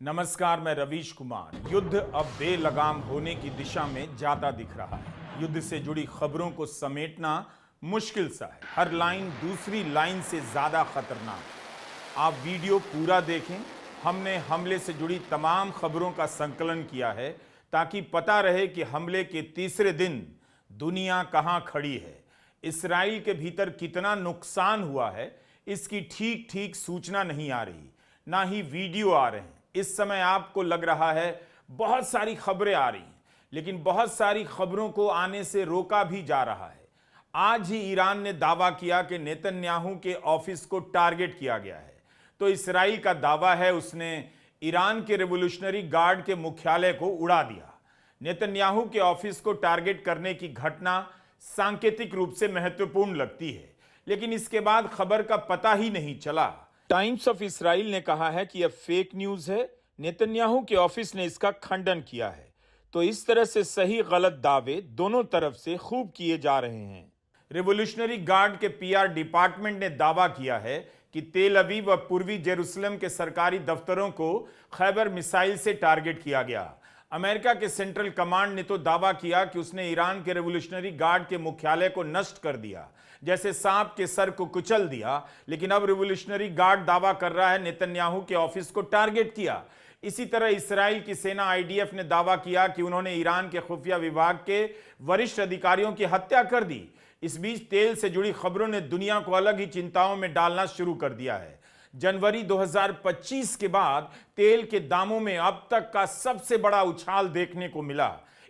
नमस्कार, मैं रवीश कुमार। युद्ध अब बेलगाम होने की दिशा में जाता दिख रहा है। युद्ध से जुड़ी खबरों को समेटना मुश्किल सा है। हर लाइन दूसरी लाइन से ज्यादा खतरनाक है। आप वीडियो पूरा देखें। हमने हमले से जुड़ी तमाम खबरों का संकलन किया है ताकि पता रहे कि हमले के तीसरे दिन दुनिया कहां खड़ी है, इसराइल के भीतर कितना नुकसान हुआ है, इसकी ठीक ठीक सूचना नहीं आ रही, ना ही वीडियो आ रहे हैं। इस समय आपको लग रहा है बहुत सारी खबरें आ रही हैं, लेकिन बहुत सारी खबरों को आने से रोका भी जा रहा है। आज ही ईरान ने दावा किया कि नेतन्याहू के ऑफिस को टारगेट किया गया है, तो इसराइल का दावा है उसने ईरान के रेवोल्यूशनरी गार्ड के मुख्यालय को उड़ा दिया। नेतन्याहू के ऑफिस को टारगेट करने की घटना सांकेतिक रूप से महत्वपूर्ण लगती है, लेकिन इसके बाद खबर का पता ही नहीं चला। टाइम्स ऑफ इसराइल ने कहा है कि यह फेक न्यूज है। नेतन्याहू के ऑफिस ने इसका खंडन किया है। तो इस तरह से सही गलत दावे दोनों तरफ से खूब किए जा रहे हैं। रेवोल्यूशनरी गार्ड के पीआर डिपार्टमेंट ने दावा किया है कि तेल अवीव व पूर्वी जेरूसलम के सरकारी दफ्तरों को खैबर मिसाइल से टारगेट किया गया। अमेरिका के सेंट्रल कमांड ने तो दावा किया कि उसने ईरान के रेवोल्यूशनरी गार्ड के मुख्यालय को नष्ट कर दिया, जैसे सांप के सर को कुचल दिया। लेकिन अब रेवोल्यूशनरी गार्ड दावा कर रहा है नेतन्याहू के ऑफिस को टारगेट किया। इसी तरह इसराइल की सेना आईडीएफ ने दावा किया कि उन्होंने ईरान के खुफिया विभाग के वरिष्ठ अधिकारियों की हत्या कर दी। इस बीच तेल से जुड़ी खबरों ने दुनिया को अलग ही चिंताओं में डालना शुरू कर दिया है। जनवरी 2025 के बाद तेल के दामों में अब तक का सबसे बड़ा उछाल देखने को मिला।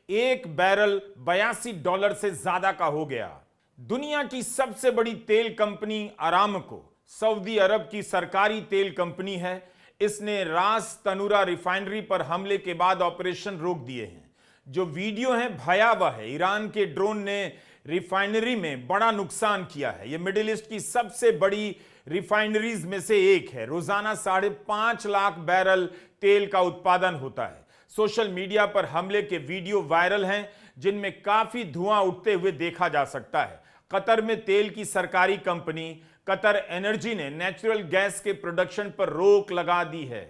एक बैरल $82 से ज्यादा का हो गया। दुनिया की सबसे बड़ी तेल कंपनी अरामको सऊदी अरब की सरकारी तेल कंपनी है। इसने रास तनूरा रिफाइनरी पर हमले के बाद ऑपरेशन रोक दिए हैं। जो वीडियो है भयावह है। ईरान के ड्रोन ने रिफाइनरी में बड़ा नुकसान किया है। यह मिडिल ईस्ट की सबसे बड़ी रिफाइनरीज में से एक है। रोजाना 5.5 लाख बैरल तेल का उत्पादन होता है। सोशल मीडिया पर हमले के वीडियो वायरल हैं, जिनमें काफी धुआं उठते हुए देखा जा सकता है। कतर में तेल की सरकारी कंपनी कतर एनर्जी ने नेचुरल गैस के प्रोडक्शन पर रोक लगा दी है।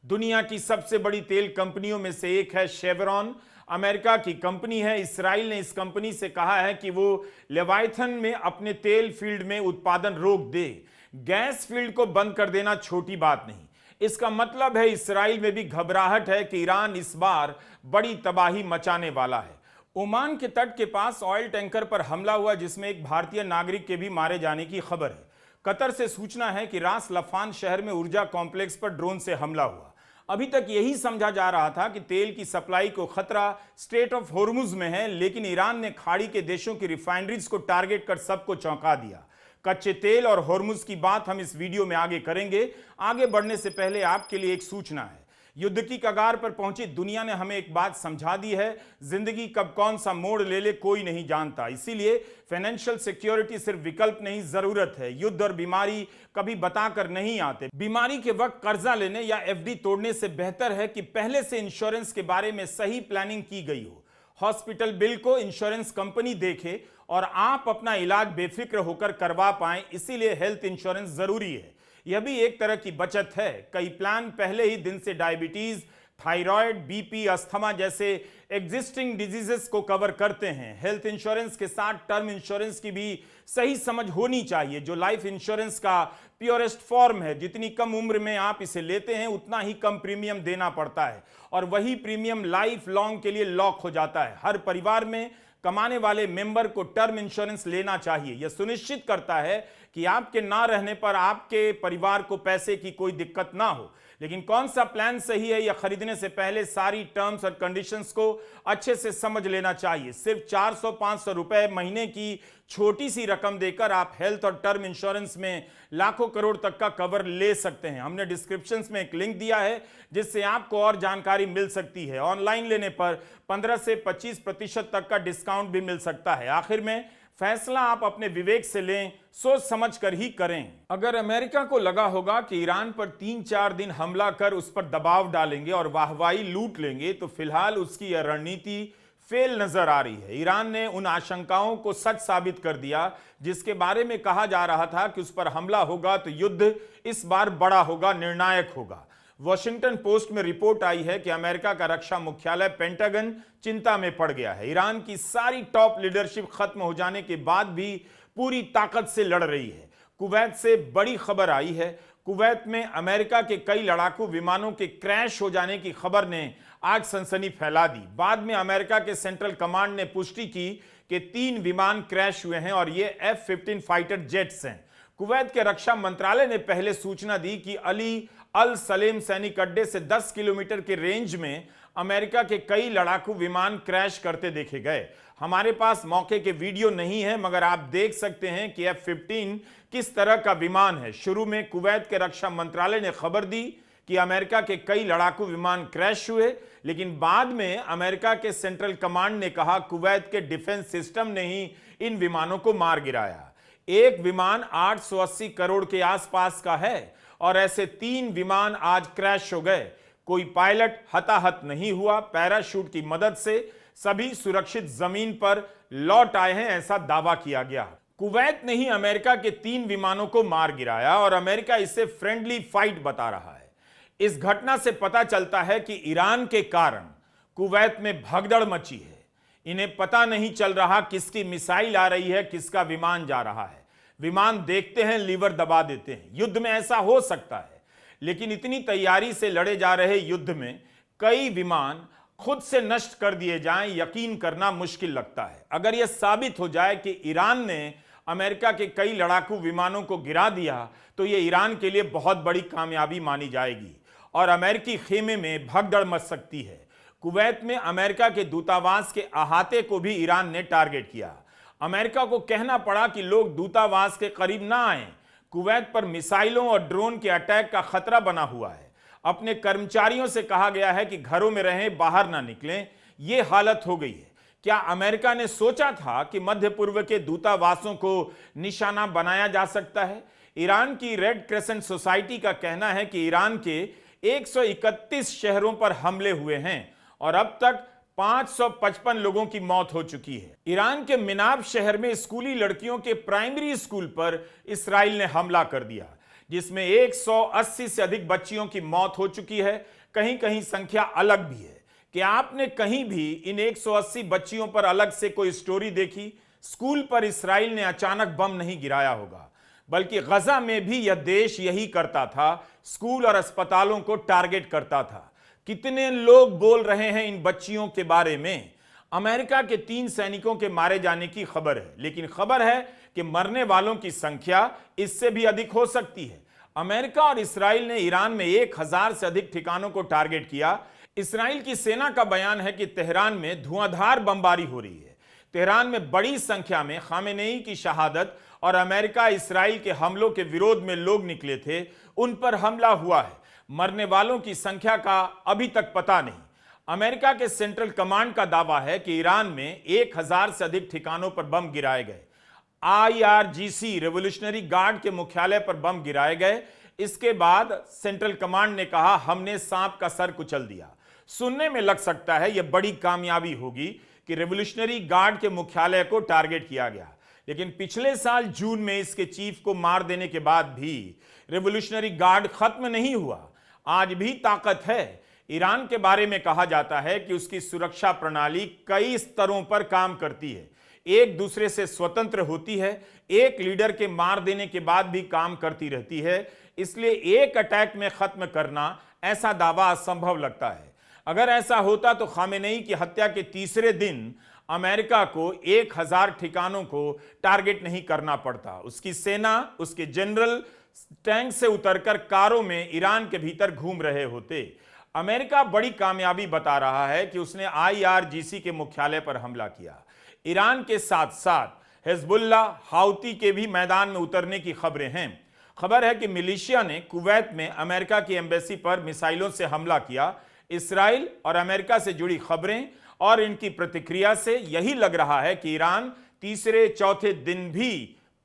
दुनिया की सबसे बड़ी तेल कंपनियों में से एक है शेवरॉन, अमेरिका की कंपनी है। इसराइल ने इस कंपनी से कहा है कि वो लेवाइथन में अपने तेल फील्ड में उत्पादन रोक दे। गैस फील्ड को बंद कर देना छोटी बात नहीं। इसका मतलब है इसराइल में भी घबराहट है कि ईरान इस बार बड़ी तबाही मचाने वाला है। ओमान के तट के पास ऑयल टैंकर पर हमला हुआ, जिसमें एक भारतीय नागरिक के भी मारे जाने की खबर है। कतर से सूचना है कि रास लफान शहर में ऊर्जा कॉम्प्लेक्स पर ड्रोन से हमला हुआ। अभी तक यही समझा जा रहा था कि तेल की सप्लाई को खतरा स्ट्रेट ऑफ होर्मुज में है, लेकिन ईरान ने खाड़ी के देशों की रिफाइनरीज को टारगेट कर सबको चौंका दिया। कच्चे तेल और होर्मुज की बात हम इस वीडियो में आगे करेंगे। आगे बढ़ने से पहले आपके लिए एक सूचना है। युद्ध की कगार पर पहुंची दुनिया ने हमें एक बात समझा दी है, जिंदगी कब कौन सा मोड़ ले ले कोई नहीं जानता। इसीलिए फाइनेंशियल सिक्योरिटी सिर्फ विकल्प नहीं, जरूरत है। युद्ध और बीमारी कभी बताकर नहीं आते। बीमारी के वक्त कर्जा लेने या एफडी तोड़ने से बेहतर है कि पहले से इंश्योरेंस के बारे में सही प्लानिंग की गई हो। हॉस्पिटल बिल को इंश्योरेंस कंपनी देखे और आप अपना इलाज बेफिक्र होकर करवा पाएं। इसीलिए हेल्थ इंश्योरेंस जरूरी है। यह भी एक तरह की बचत है। कई प्लान पहले ही दिन से डायबिटीज, थायराइड, बीपी, अस्थमा जैसे एग्जिस्टिंग डिजीजेस को कवर करते हैं। हेल्थ इंश्योरेंस के साथ टर्म इंश्योरेंस की भी सही समझ होनी चाहिए, जो लाइफ इंश्योरेंस का प्योरेस्ट फॉर्म है। जितनी कम उम्र में आप इसे लेते हैं, उतना ही कम प्रीमियम देना पड़ता है, और वही प्रीमियम लाइफ लॉन्ग के लिए लॉक हो जाता है। हर परिवार में कमाने वाले मेंबर को टर्म इंश्योरेंस लेना चाहिए। यह सुनिश्चित करता है कि आपके ना रहने पर आपके परिवार को पैसे की कोई दिक्कत ना हो। लेकिन कौन सा प्लान सही है, यह खरीदने से पहले सारी टर्म्स और कंडीशंस को अच्छे से समझ लेना चाहिए। सिर्फ 400-500 रुपए महीने की छोटी सी रकम देकर आप हेल्थ और टर्म इंश्योरेंस में लाखों करोड़ तक का कवर ले सकते हैं। हमने डिस्क्रिप्शन में एक लिंक दिया है, जिससे आपको और जानकारी मिल सकती है। ऑनलाइन लेने पर 15 से 25% तक का डिस्काउंट भी मिल सकता है। आखिर में फैसला आप अपने विवेक से लें, सोच समझ कर ही करें। अगर अमेरिका को लगा होगा कि ईरान पर 3-4 दिन हमला कर उस पर दबाव डालेंगे और वाहवाही लूट लेंगे, तो फिलहाल उसकी यह रणनीति फेल नजर आ रही है। ईरान ने उन आशंकाओं को सच साबित कर दिया, जिसके बारे में कहा जा रहा था कि उस पर हमला होगा तो युद्ध इस बार बड़ा होगा, निर्णायक होगा। वॉशिंगटन पोस्ट में रिपोर्ट आई है कि अमेरिका का रक्षा मुख्यालय पेंटागन चिंता में पड़ गया है। ईरान की सारी टॉप लीडरशिप खत्म हो जाने के बाद भी पूरी ताकत से लड़ रही है। कुवैत से बड़ी खबर आई है। कुवैत में अमेरिका के कई लड़ाकू विमानों के क्रैश हो जाने की खबर ने आज सनसनी फैला दी। बाद में अमेरिका के सेंट्रल कमांड ने पुष्टि की कि 3 विमान क्रैश हुए हैं और ये F-15 फाइटर जेट्स हैं। कुवैत के रक्षा मंत्रालय ने पहले सूचना दी कि अली अल सलेम सैनिक अड्डे से 10 किलोमीटर के रेंज में अमेरिका के कई लड़ाकू विमान क्रैश करते देखे गए। हमारे पास मौके के वीडियो नहीं है, मगर आप देख सकते हैं कि F-15 किस तरह का विमान है। शुरू में कुवैत के रक्षा मंत्रालय ने खबर दी कि अमेरिका के कई लड़ाकू विमान क्रैश हुए, लेकिन बाद में अमेरिका के सेंट्रल कमांड ने कहा कुवैत के डिफेंस सिस्टम ने ही इन विमानों को मार गिराया। एक विमान 880 करोड़ के आसपास का है और ऐसे 3 विमान आज क्रैश हो गए। कोई पायलट हताहत नहीं हुआ। पैराशूट की मदद से सभी सुरक्षित जमीन पर लौट आए हैं, ऐसा दावा किया गया। कुवैत ने ही अमेरिका के 3 विमानों को मार गिराया और अमेरिका इसे फ्रेंडली फाइट बता रहा है। इस घटना से पता चलता है कि ईरान के कारण कुवैत में भगदड़ मची है। इन्हें पता नहीं चल रहा किसकी मिसाइल आ रही है, किसका विमान जा रहा है। विमान देखते हैं, लीवर दबा देते हैं। युद्ध में ऐसा हो सकता है, लेकिन इतनी तैयारी से लड़े जा रहे युद्ध में कई विमान खुद से नष्ट कर दिए जाएं, यकीन करना मुश्किल लगता है। अगर यह साबित हो जाए कि ईरान ने अमेरिका के कई लड़ाकू विमानों को गिरा दिया, तो यह ईरान के लिए बहुत बड़ी कामयाबी मानी जाएगी और अमेरिकी खेमे में भगदड़ मच सकती है। कुवैत में अमेरिका के दूतावास के अहाते को भी ईरान ने टारगेट किया। अमेरिका को कहना पड़ा कि लोग दूतावास के करीब ना आएं। कुवैत पर मिसाइलों और ड्रोन के अटैक का खतरा बना हुआ है। अपने कर्मचारियों से कहा गया है कि घरों में रहें, बाहर ना निकलें। यह हालत हो गई है। क्या अमेरिका ने सोचा था कि मध्य पूर्व के दूतावासों को निशाना बनाया जा सकता है? ईरान की रेड क्रेसेंट सोसाइटी का कहना है कि ईरान के 131 शहरों पर हमले हुए हैं और अब तक 555 लोगों की मौत हो चुकी है। ईरान के मिनाब शहर में स्कूली लड़कियों के प्राइमरी स्कूल पर इसराइल ने हमला कर दिया, जिसमें 180 से अधिक बच्चियों की मौत हो चुकी है। कहीं कहीं संख्या अलग भी है। क्या आपने कहीं भी इन 180 बच्चियों पर अलग से कोई स्टोरी देखी? स्कूल पर इसराइल ने अचानक बम नहीं गिराया होगा, बल्कि गजा में भी यह देश यही करता था, स्कूल और अस्पतालों को टारगेट करता था। कितने लोग बोल रहे हैं इन बच्चियों के बारे में? अमेरिका के 3 सैनिकों के मारे जाने की खबर है, लेकिन खबर है कि मरने वालों की संख्या इससे भी अधिक हो सकती है। अमेरिका और इसराइल ने ईरान में 1000 से अधिक ठिकानों को टारगेट किया। इसराइल की सेना का बयान है कि तेहरान में धुआंधार बमबारी हो रही है। तेहरान में बड़ी संख्या में खामेनेई की शहादत और अमेरिका इसराइल के हमलों के विरोध में लोग निकले थे, उन पर हमला हुआ है। मरने वालों की संख्या का अभी तक पता नहीं। अमेरिका के सेंट्रल कमांड का दावा है कि ईरान में 1000 से अधिक ठिकानों पर बम गिराए गए। IRGC रेवोल्यूशनरी गार्ड के मुख्यालय पर बम गिराए गए। इसके बाद सेंट्रल कमांड ने कहा हमने सांप का सर कुचल दिया। सुनने में लग सकता है यह बड़ी कामयाबी होगी कि रेवोल्यूशनरी गार्ड के मुख्यालय को टारगेट किया गया, लेकिन पिछले साल जून में इसके चीफ को मार देने के बाद भी रेवोल्यूशनरी गार्ड खत्म नहीं हुआ। आज भी ताकत है। ईरान के बारे में कहा जाता है कि उसकी सुरक्षा प्रणाली कई स्तरों पर काम करती है, एक दूसरे से स्वतंत्र होती है, एक लीडर के मार देने के बाद भी काम करती रहती है। इसलिए एक अटैक में खत्म करना ऐसा दावा असंभव लगता है। अगर ऐसा होता तो खामेनेई की हत्या के तीसरे दिन अमेरिका को 1000 ठिकानों को टारगेट नहीं करना पड़ता। उसकी सेना, उसके जनरल टैंक से उतरकर कारों में ईरान के भीतर घूम रहे होते। अमेरिका बड़ी कामयाबी बता रहा है कि उसने IRGC के मुख्यालय पर हमला किया। ईरान के साथ साथ हिजबुल्लाह, हाउती के भी मैदान में उतरने की खबरें हैं। खबर है कि मिलिशिया ने कुवैत में अमेरिका की एम्बेसी पर मिसाइलों से हमला किया। इसराइल और अमेरिका से जुड़ी खबरें और इनकी प्रतिक्रिया से यही लग रहा है कि ईरान तीसरे चौथे दिन भी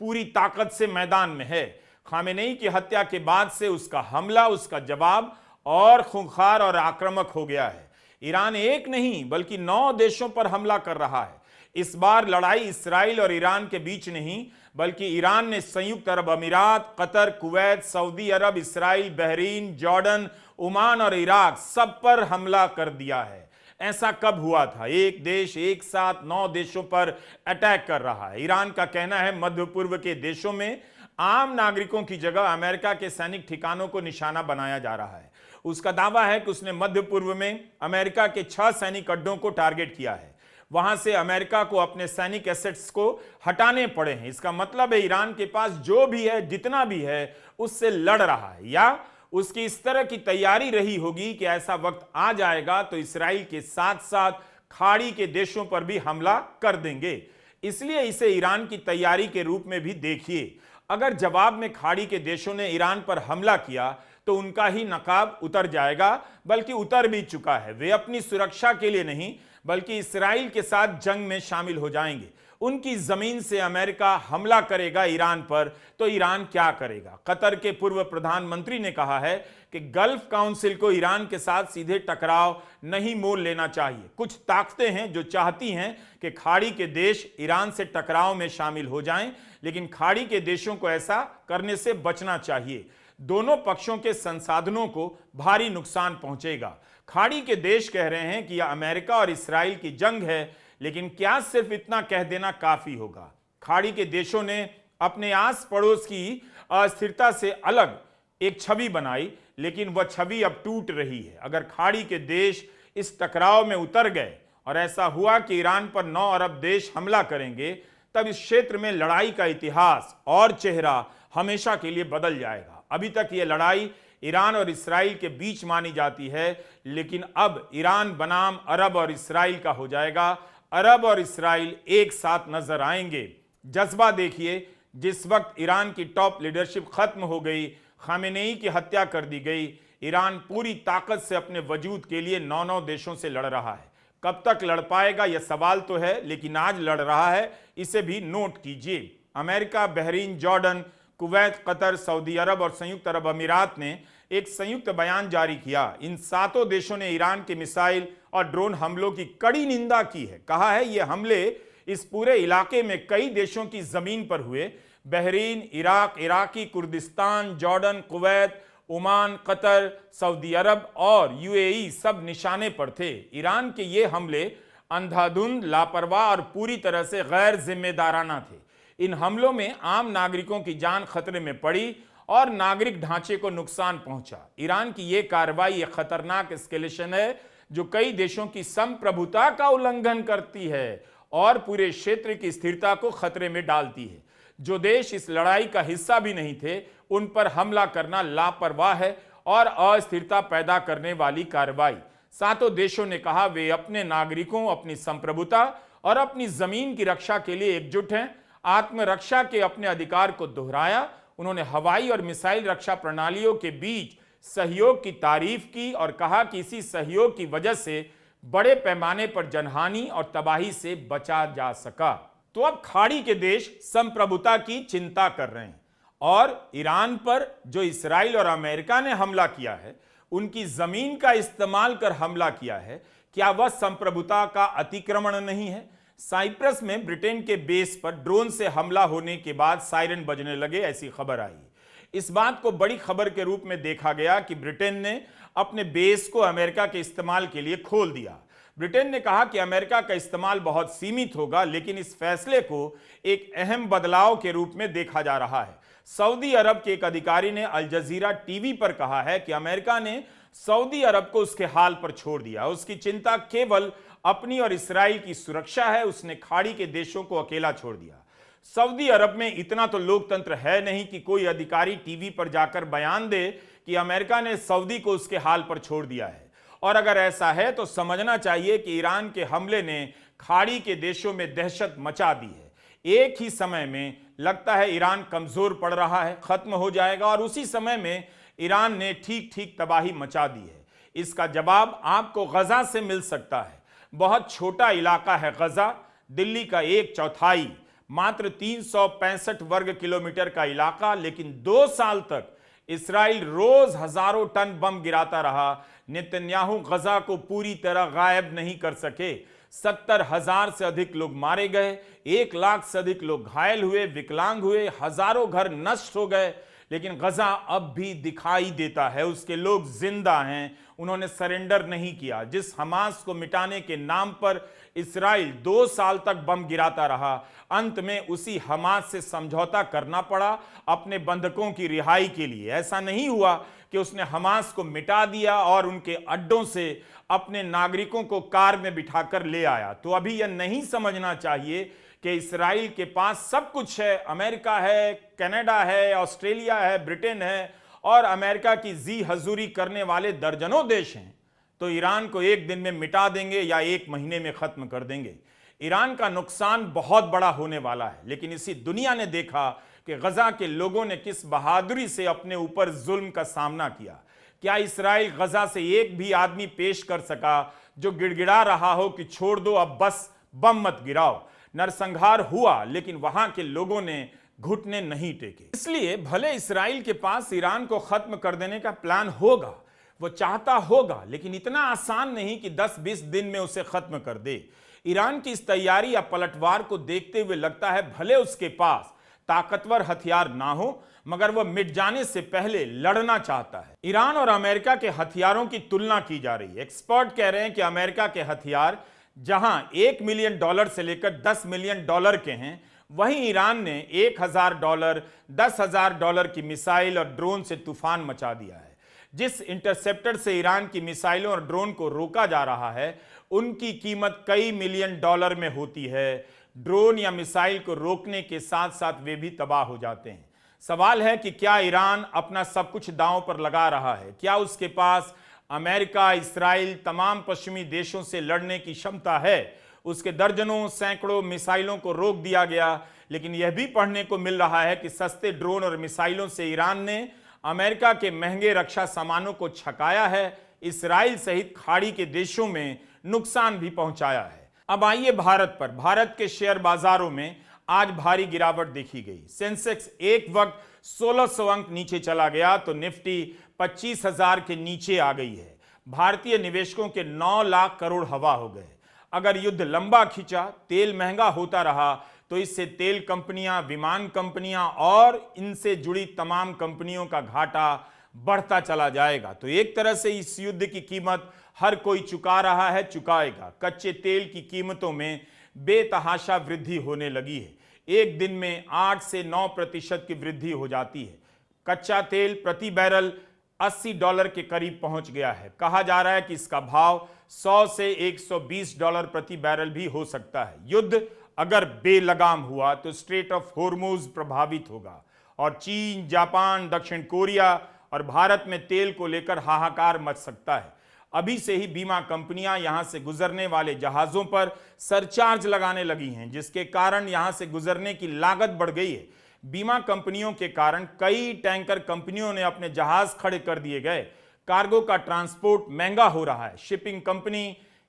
पूरी ताकत से मैदान में है। खामेनेई की हत्या के बाद से उसका हमला, उसका जवाब और खूंखार और आक्रामक हो गया है। ईरान एक नहीं बल्कि 9 देशों पर हमला कर रहा है। इस बार लड़ाई इसराइल और ईरान के बीच नहीं, बल्कि ईरान ने संयुक्त अरब अमीरात, कतर, कुवैत, सऊदी अरब, इसराइल, बहरीन, जॉर्डन, ओमान और इराक सब पर हमला कर दिया है। ऐसा कब हुआ था? एक देश एक साथ 9 देशों पर अटैक कर रहा है। ईरान का कहना है मध्य पूर्व के देशों में आम नागरिकों की जगह अमेरिका के सैनिक ठिकानों को निशाना बनाया जा रहा है। उसका दावा है कि उसने मध्य पूर्व में अमेरिका के 6 सैनिक अड्डों को टारगेट किया है। वहां से अमेरिका को अपने सैनिक एसेट्स को हटाने पड़े हैं। इसका मतलब है ईरान के पास जो भी है, जितना भी है, उससे लड़ रहा है, या उसकी इस तरह की तैयारी रही होगी कि ऐसा वक्त आ जाएगा तो इसराइल के साथ साथ खाड़ी के देशों पर भी हमला कर देंगे। इसलिए इसे ईरान की तैयारी के रूप में भी देखिए। अगर जवाब में खाड़ी के देशों ने ईरान पर हमला किया तो उनका ही नकाब उतर जाएगा, बल्कि उतर भी चुका है। वे अपनी सुरक्षा के लिए नहीं बल्कि इसराइल के साथ जंग में शामिल हो जाएंगे। उनकी जमीन से अमेरिका हमला करेगा ईरान पर तो ईरान क्या करेगा? कतर के पूर्व प्रधानमंत्री ने कहा है कि गल्फ काउंसिल को ईरान के साथ सीधे टकराव नहीं मोल लेना चाहिए। कुछ ताकतें हैं जो चाहती हैं कि खाड़ी के देश ईरान से टकराव में शामिल हो जाएं, लेकिन खाड़ी के देशों को ऐसा करने से बचना चाहिए। दोनों पक्षों के संसाधनों को भारी नुकसान पहुंचेगा। खाड़ी के देश कह रहे हैं कि यह अमेरिका और इसराइल की जंग है, लेकिन क्या सिर्फ इतना कह देना काफी होगा? खाड़ी के देशों ने अपने आस पड़ोस की अस्थिरता से अलग एक छवि बनाई, लेकिन वह छवि अब टूट रही है। अगर खाड़ी के देश इस टकराव में उतर गए और ऐसा हुआ कि ईरान पर 9 अरब देश हमला करेंगे, तब इस क्षेत्र में लड़ाई का इतिहास और चेहरा हमेशा के लिए बदल जाएगा। अभी तक यह लड़ाई ईरान और इसराइल के बीच मानी जाती है, लेकिन अब ईरान बनाम अरब और इसराइल का हो जाएगा। अरब और इसराइल एक साथ नजर आएंगे। जज्बा देखिए, जिस वक्त ईरान की टॉप लीडरशिप खत्म हो गई, खामेनेई की हत्या कर दी गई, ईरान पूरी ताकत से अपने वजूद के लिए 9 देशों से लड़ रहा है। कब तक लड़ पाएगा यह सवाल तो है, लेकिन आज लड़ रहा है, इसे भी नोट कीजिए। America, Bahrain, Jordan, Kuwait, Qatar, Saudi Arab और संयुक्त अरब अमीरात ने एक संयुक्त बयान जारी किया। इन 7 देशों ने ईरान के मिसाइल और ड्रोन हमलों की कड़ी निंदा की है। कहा है ये हमले इस पूरे इलाके में कई देशों की जमीन पर हुए। Bahrain, Iraq, Iraqi Kurdistan, Jordan, Kuwait, Oman, Qatar, Saudi Arab और यूएई सब निशाने पर थे। ईरान के ये हमले अंधाधुंध, लापरवाह और पूरी तरह से गैर जिम्मेदाराना थे। इन हमलों में आम नागरिकों की जान खतरे में पड़ी और नागरिक ढांचे को नुकसान पहुंचा। ईरान की यह कार्रवाई एक खतरनाक एस्केलेशन है जो कई देशों की संप्रभुता का उल्लंघन करती है और पूरे क्षेत्र की स्थिरता को खतरे में डालती है। जो देश इस लड़ाई का हिस्सा भी नहीं थे, उन पर हमला करना लापरवाह है और अस्थिरता पैदा करने वाली कार्रवाई। 7 देशों ने कहा वे अपने नागरिकों, अपनी संप्रभुता और अपनी जमीन की रक्षा के लिए एकजुट हैं। आत्मरक्षा के अपने अधिकार को दोहराया। उन्होंने हवाई और मिसाइल रक्षा प्रणालियों के बीच सहयोग की तारीफ की और कहा कि इसी सहयोग की वजह से बड़े पैमाने पर जनहानि और तबाही से बचा जा सका। तो अब खाड़ी के देश संप्रभुता की चिंता कर रहे हैं और ईरान पर जो इसराइल और अमेरिका ने हमला किया है, उनकी जमीन का इस्तेमाल कर हमला किया है, क्या वह संप्रभुता का अतिक्रमण नहीं है? साइप्रस में ब्रिटेन के बेस पर ड्रोन से हमला होने के बाद सायरन बजने लगे, ऐसी खबर आई। इस बात को बड़ी खबर के रूप में देखा गया कि ब्रिटेन ने अपने बेस को अमेरिका के इस्तेमाल के लिए खोल दिया। ब्रिटेन ने कहा कि अमेरिका का इस्तेमाल बहुत सीमित होगा, लेकिन इस फैसले को एक अहम बदलाव के रूप में देखा जा रहा है। सऊदी अरब के एक अधिकारी ने अल जजीरा टीवी पर कहा है कि अमेरिका ने सऊदी अरब को उसके हाल पर छोड़ दिया। उसकी चिंता केवल अपनी और इसराइल की सुरक्षा है। उसने खाड़ी के देशों को अकेला छोड़ दिया। सऊदी अरब में इतना तो लोकतंत्र है नहीं कि कोई अधिकारी टीवी पर जाकर बयान दे कि अमेरिका ने सऊदी को उसके हाल पर छोड़ दिया है। और अगर ऐसा है तो समझना चाहिए कि ईरान के हमले ने खाड़ी के देशों में दहशत मचा दी है। एक ही समय में लगता है ईरान कमजोर पड़ रहा है, खत्म हो जाएगा, और उसी समय में ईरान ने ठीक ठीक तबाही मचा दी है। इसका जवाब आपको गजा से मिल सकता है। बहुत छोटा इलाका है गजा, दिल्ली का 1/4, मात्र 365 वर्ग किलोमीटर का इलाका, लेकिन 2 साल तक इसराइल रोज हजारों टन बम गिराता रहा। नेतन्याहू गजा को पूरी तरह गायब नहीं कर सके। 70,000 से अधिक लोग मारे गए, 1 लाख से अधिक लोग घायल हुए, विकलांग हुए, हजारों घर नष्ट हो गए। लेकिन गजा अब भी दिखाई देता है, उसके लोग जिंदा हैं, उन्होंने सरेंडर नहीं किया। जिस हमास को मिटाने के नाम पर इस्राइल 2 साल तक बम गिराता रहा, अंत में उसी हमास से समझौता करना पड़ा अपने बंधकों की रिहाई के लिए। ऐसा नहीं हुआ कि उसने हमास को मिटा दिया और उनके अड्डों से अपने नागरिकों को कार में बिठाकर ले आया। तो अभी यह नहीं समझना चाहिए कि इस्राइल के पास सब कुछ है, अमेरिका है, कनाडा है, ऑस्ट्रेलिया है, ब्रिटेन है और अमेरिका की जी हजूरी करने वाले दर्जनों देश हैं, तो ईरान को एक दिन में मिटा देंगे या 1 महीने में खत्म कर देंगे। ईरान का नुकसान बहुत बड़ा होने वाला है, लेकिन इसी दुनिया ने देखा कि गजा के लोगों ने किस बहादुरी से अपने ऊपर जुल्म का सामना किया। क्या इस्राइल गजा से एक भी आदमी पेश कर सका जो गिड़गिड़ा रहा हो कि छोड़ दो, अब बस बम मत गिराओ? नरसंहार हुआ, लेकिन वहां के लोगों ने घुटने नहीं टेके। इसलिए भले इस्राइल के पास ईरान को खत्म कर देने का प्लान होगा, वो चाहता होगा, लेकिन इतना आसान नहीं कि 10-20 दिन में उसे खत्म कर दे। ईरान की इस तैयारी या पलटवार को देखते हुए लगता है भले उसके पास ताकतवर हथियार ना हो, मगर वह मिट जाने से पहले लड़ना चाहता है। ईरान और अमेरिका के हथियारों की तुलना की जा रही है। एक्सपर्ट कह रहे हैं कि अमेरिका के हथियार जहां $1 मिलियन से लेकर $10 मिलियन के हैं, वहीं ईरान ने $1,000, $10,000 की मिसाइल और ड्रोन से तूफान मचा दिया है। जिस इंटरसेप्टर से ईरान की मिसाइलों और ड्रोन को रोका जा रहा है, उनकी कीमत कई मिलियन डॉलर में होती है। ड्रोन या मिसाइल को रोकने के साथ साथ वे भी तबाह हो जाते हैं। सवाल है कि क्या ईरान अपना सब कुछ दांव पर लगा रहा है? क्या उसके पास अमेरिका, इस्राइल, तमाम पश्चिमी देशों से लड़ने की क्षमता है? उसके दर्जनों सैकड़ों मिसाइलों को रोक दिया गया, लेकिन यह भी पढ़ने को मिल रहा है कि सस्ते ड्रोन और मिसाइलों से ईरान ने अमेरिका के महंगे रक्षा सामानों को छकाया है, इस्राइल सहित खाड़ी के देशों में नुकसान भी पहुंचाया है। अब आइए भारत पर। भारत के शेयर बाजारों में आज भारी गिरावट देखी गई। सेंसेक्स एक वक्त 1600 अंक नीचे चला गया तो निफ्टी 25,000 के नीचे आ गई है। भारतीय निवेशकों के 9 लाख करोड़ हवा हो गए। अगर युद्ध लंबा खिंचा, तेल महंगा होता रहा, तो इससे तेल कंपनियां, विमान कंपनियां और इनसे जुड़ी तमाम कंपनियों का घाटा बढ़ता चला जाएगा। तो एक तरह से इस युद्ध की कीमत हर कोई चुका रहा है, चुकाएगा। कच्चे तेल की कीमतों में बेतहाशा वृद्धि होने लगी है। एक दिन में 8 से 9% की वृद्धि हो जाती है। कच्चा तेल प्रति बैरल $80 के करीब पहुंच गया है। कहा जा रहा है कि इसका भाव 100 से $120 प्रति बैरल भी हो सकता है। युद्ध अगर बेलगाम हुआ तो स्ट्रेट ऑफ होर्मुज प्रभावित होगा और चीन, जापान, दक्षिण कोरिया और भारत में तेल को लेकर हाहाकार मच सकता है। अभी से ही बीमा कंपनियां यहां से गुजरने वाले जहाजों पर सरचार्ज लगाने लगी हैं, जिसके कारण यहां से गुजरने की लागत बढ़ गई है। बीमा कंपनियों के कारण कई टैंकर कंपनियों ने अपने जहाज खड़े कर दिए गए। कार्गो का ट्रांसपोर्ट महंगा हो रहा है। शिपिंग कंपनी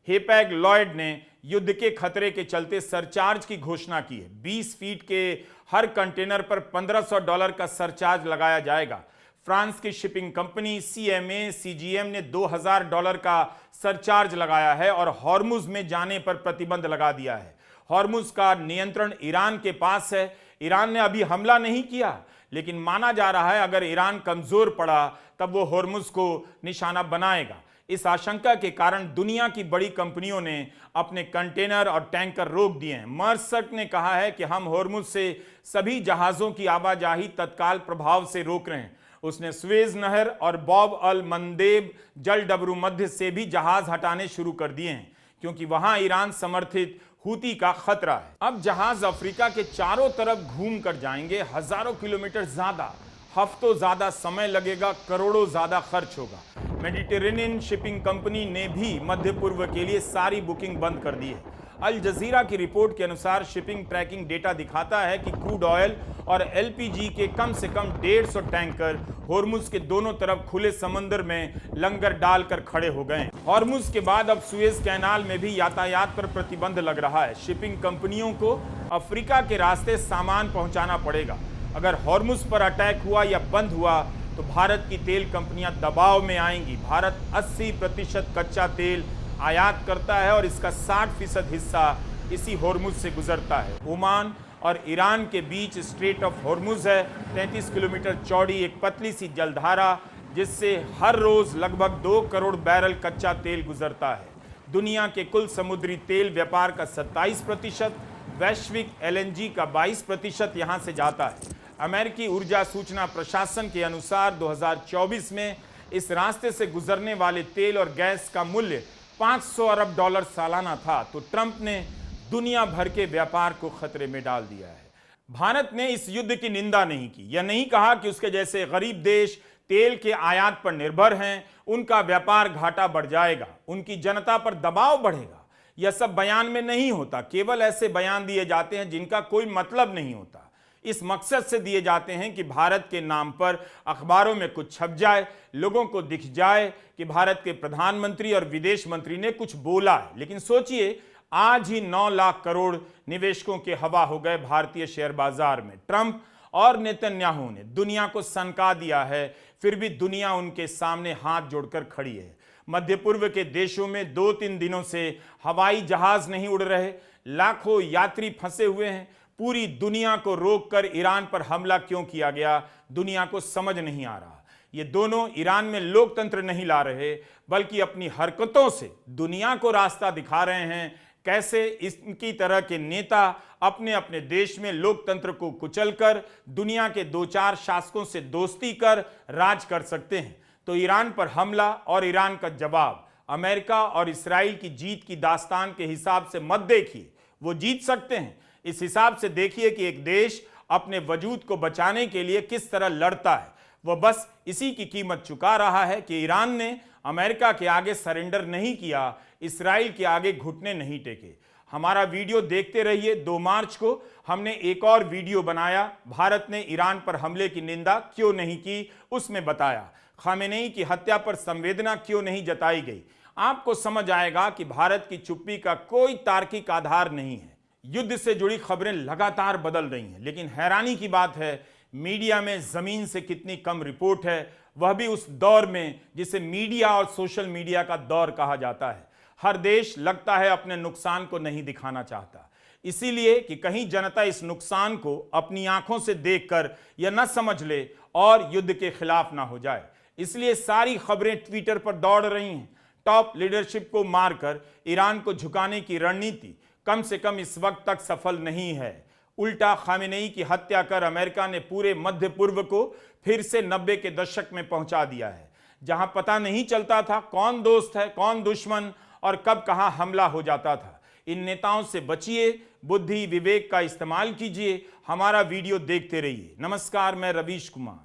हेपैग लॉयड ने युद्ध के खतरे के चलते सरचार्ज की घोषणा की है। 20 फीट के हर कंटेनर पर $1,500 का सरचार्ज लगाया जाएगा। फ्रांस की शिपिंग कंपनी CMA CGM ने $2,000 का सरचार्ज लगाया है और हॉर्मुज में जाने पर प्रतिबंध लगा दिया है। हॉर्मुज का नियंत्रण ईरान के पास है। ईरान ने अभी हमला नहीं किया, लेकिन माना जा रहा है अगर ईरान कमजोर पड़ा तब वो हॉर्मुज को निशाना बनाएगा। इस आशंका के कारण दुनिया की बड़ी कंपनियों ने अपने कंटेनर और टैंकर रोक दिए हैं। मर्सक ने कहा है कि हम हॉर्मुज से सभी जहाजों की आवाजाही तत्काल प्रभाव से रोक रहे हैं। उसने स्वेज नहर और बॉब अल मंदेब जल डबरू मध्य से भी जहाज हटाने शुरू कर दिए हैं, क्योंकि वहां ईरान समर्थित हूती का खतरा है। अब जहाज अफ्रीका के चारों तरफ घूम कर जाएंगे। हजारों किलोमीटर ज्यादा, हफ्तों ज्यादा समय लगेगा, करोड़ों ज्यादा खर्च होगा। मेडिटेरेनियन शिपिंग कंपनी ने भी मध्य पूर्व के लिए सारी बुकिंग बंद कर दी है। अल जजीरा की रिपोर्ट के अनुसार शिपिंग ट्रैकिंग डेटा दिखाता है कि क्रूड ऑयल और LPG के कम से कम 150 टैंकर हॉर्मुज के दोनों तरफ खुले समंदर में लंगर डालकर खड़े हो गए। हॉर्मुज के बाद अब सुएज कैनाल में भी यातायात पर प्रतिबंध लग रहा है। शिपिंग कंपनियों को अफ्रीका के रास्ते सामान पहुंचाना पड़ेगा। अगर हॉर्मुज पर अटैक हुआ या बंद हुआ तो भारत की तेल कंपनियां दबाव में आएंगी। भारत 80% कच्चा तेल आयात करता है और इसका 60% हिस्सा इसी हॉर्मुज से गुजरता है। ओमान और ईरान के बीच स्ट्रेट ऑफ हॉर्मुज है, 33 किलोमीटर चौड़ी एक पतली सी जलधारा जिससे हर रोज लगभग 2 करोड़ बैरल कच्चा तेल गुजरता है। दुनिया के कुल समुद्री तेल व्यापार का 27%, वैश्विक एलएनजी का 22% यहां से जाता है। अमेरिकी ऊर्जा सूचना प्रशासन के अनुसार 2024 में इस रास्ते से गुजरने वाले तेल और गैस का मूल्य $500 अरब सालाना था, तो ट्रंप ने दुनिया भर के व्यापार को खतरे में डाल दिया है। भारत ने इस युद्ध की निंदा नहीं की या नहीं कहा कि उसके जैसे गरीब देश तेल के आयात पर निर्भर हैं, उनका व्यापार घाटा बढ़ जाएगा, उनकी जनता पर दबाव बढ़ेगा। यह सब बयान में नहीं होता, केवल ऐसे बयान दिए जाते हैं जिनका कोई मतलब नहीं होता। इस मकसद से दिए जाते हैं कि भारत के नाम पर अखबारों में कुछ छप जाए, लोगों को दिख जाए कि भारत के प्रधानमंत्री और विदेश मंत्री ने कुछ बोला है। लेकिन सोचिए, आज ही 9 लाख करोड़ निवेशकों के हवा हो गए भारतीय शेयर बाजार में। ट्रंप और नेतन्याहू ने दुनिया को सनका दिया है, फिर भी दुनिया उनके सामने हाथ जोड़कर खड़ी है। मध्य पूर्व के देशों में 2-3 दिनों से हवाई जहाज नहीं उड़ रहे, लाखों यात्री फंसे हुए हैं। पूरी दुनिया को रोककर ईरान पर हमला क्यों किया गया, दुनिया को समझ नहीं आ रहा। ये दोनों ईरान में लोकतंत्र नहीं ला रहे, बल्कि अपनी हरकतों से दुनिया को रास्ता दिखा रहे हैं कैसे इनकी तरह के नेता अपने अपने देश में लोकतंत्र को कुचलकर दुनिया के 2-4 शासकों से दोस्ती कर राज कर सकते हैं। तो ईरान पर हमला और ईरान का जवाब अमेरिका और इस्राइल की जीत की दास्तान के हिसाब से मत देखिए, वो जीत सकते हैं। इस हिसाब से देखिए कि एक देश अपने वजूद को बचाने के लिए किस तरह लड़ता है। वह बस इसी की कीमत चुका रहा है कि ईरान ने अमेरिका के आगे सरेंडर नहीं किया, इस्राइल के आगे घुटने नहीं टेके। हमारा वीडियो देखते रहिए। 2 मार्च को हमने एक और वीडियो बनाया, भारत ने ईरान पर हमले की निंदा क्यों नहीं की, उसमें बताया खामेनेई की हत्या पर संवेदना क्यों नहीं जताई गई। आपको समझ आएगा कि भारत की चुप्पी का कोई तार्किक आधार नहीं है। युद्ध से जुड़ी खबरें लगातार बदल रही हैं, लेकिन हैरानी की बात है मीडिया में जमीन से कितनी कम रिपोर्ट है, वह भी उस दौर में जिसे मीडिया और सोशल मीडिया का दौर कहा जाता है। हर देश लगता है अपने नुकसान को नहीं दिखाना चाहता, इसीलिए कि कहीं जनता इस नुकसान को अपनी आंखों से देखकर यह न समझ ले और युद्ध के खिलाफ ना हो जाए। इसलिए सारी खबरें ट्विटर पर दौड़ रही हैं। टॉप लीडरशिप को मारकर ईरान को झुकाने की रणनीति कम से कम इस वक्त तक सफल नहीं है। उल्टा खामेनेई की हत्या कर अमेरिका ने पूरे मध्य पूर्व को फिर से 90 के दशक में पहुंचा दिया है, जहां पता नहीं चलता था कौन दोस्त है कौन दुश्मन और कब कहां हमला हो जाता था। इन नेताओं से बचिए, बुद्धि विवेक का इस्तेमाल कीजिए। हमारा वीडियो देखते रहिए। नमस्कार, मैं रवीश कुमार।